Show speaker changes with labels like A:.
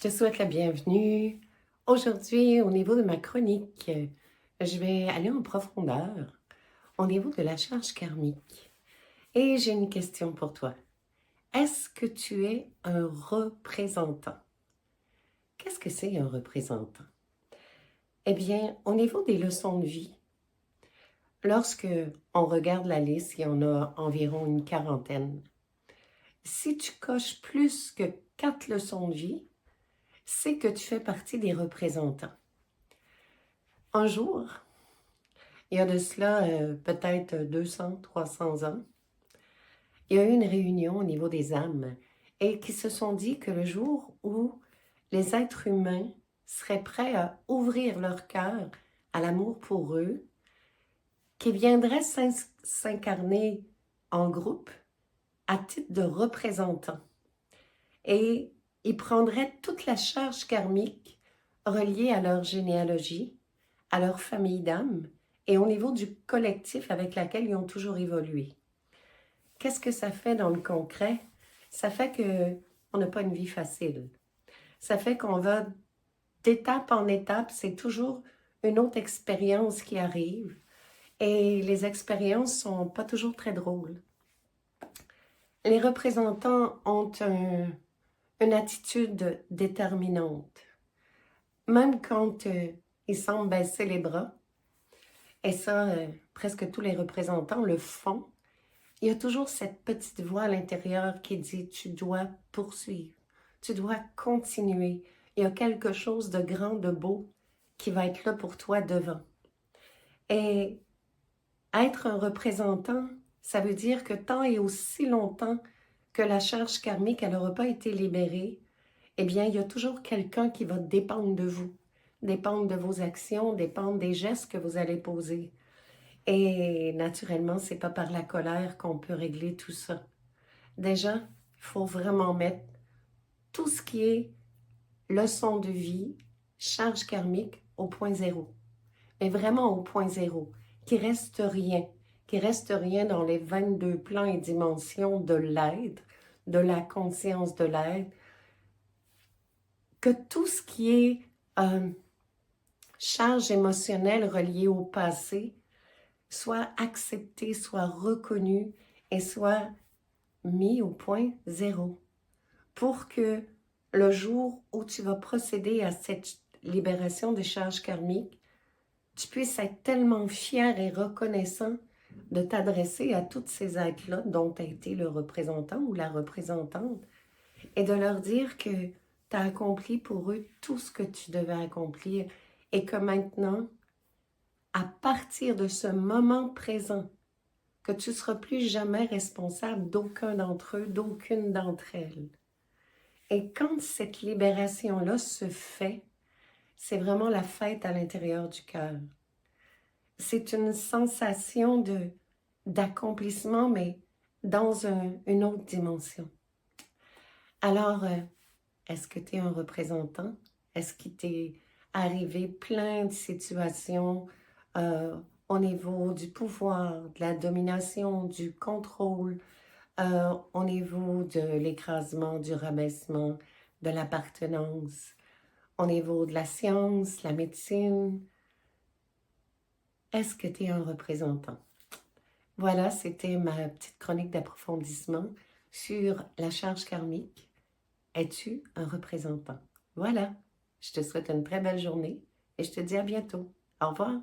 A: te souhaite la bienvenue. Aujourd'hui, au niveau de ma chronique, je vais aller en profondeur au niveau de la charge karmique. Et j'ai une question pour toi. Est-ce que tu es un représentant? Qu'est-ce que c'est un représentant? Eh bien, au niveau des leçons de vie, lorsque on regarde la liste, il y en a environ une quarantaine. Si tu coches plus que 4 leçons de vie, c'est que tu fais partie des représentants. Un jour, il y a de cela peut-être 200, 300 ans, il y a eu une réunion au niveau des âmes et qui se sont dit que le jour où les êtres humains seraient prêts à ouvrir leur cœur à l'amour pour eux, qu'ils viendraient s'incarner en groupe à titre de représentants. Et ils prendraient toute la charge karmique reliée à leur généalogie, à leur famille d'âmes et au niveau du collectif avec lequel ils ont toujours évolué. Qu'est-ce que ça fait dans le concret? Ça fait qu'on n'a pas une vie facile. Ça fait qu'on va d'étape en étape, c'est toujours une autre expérience qui arrive et les expériences sont pas toujours très drôles. Les représentants ont une attitude déterminante. Même quand ils semblent baisser les bras, et ça, presque tous les représentants le font, il y a toujours cette petite voix à l'intérieur qui dit « tu dois poursuivre, tu dois continuer, il y a quelque chose de grand, de beau qui va être là pour toi devant ». Et être un représentant, ça veut dire que tant et aussi longtemps que la charge karmique n'aura pas été libérée, eh bien, il y a toujours quelqu'un qui va dépendre de vous, dépendre de vos actions, dépendre des gestes que vous allez poser. Et naturellement, c'est pas par la colère qu'on peut régler tout ça. Déjà, il faut vraiment mettre tout ce qui est leçon de vie, charge karmique au point zéro. Mais vraiment au point zéro, qu'il reste rien dans les 22 plans et dimensions de l'être, de la conscience de l'être, que tout ce qui est charge émotionnelle reliée au passé soit accepté, soit reconnu et soit mis au point zéro pour que le jour où tu vas procéder à cette libération des charges karmiques, tu puisses être tellement fier et reconnaissant de t'adresser à toutes ces êtres-là dont tu as été le représentant ou la représentante et de leur dire que tu as accompli pour eux tout ce que tu devais accomplir et que maintenant, à partir de ce moment présent, que tu ne seras plus jamais responsable d'aucun d'entre eux, d'aucune d'entre elles. Et quand cette libération-là se fait, c'est vraiment la fête à l'intérieur du cœur. C'est une sensation d'accomplissement, mais dans une autre dimension. Alors, est-ce que tu es un représentant? Est-ce qu'il t'est arrivé plein de situations au niveau du pouvoir, de la domination, du contrôle, au niveau de l'écrasement, du rabaissement, de l'appartenance, au niveau de la science, la médecine? Est-ce que tu es un représentant? Voilà, c'était ma petite chronique d'approfondissement sur la charge karmique. Es-tu un représentant? Voilà, je te souhaite une très belle journée et je te dis à bientôt. Au revoir.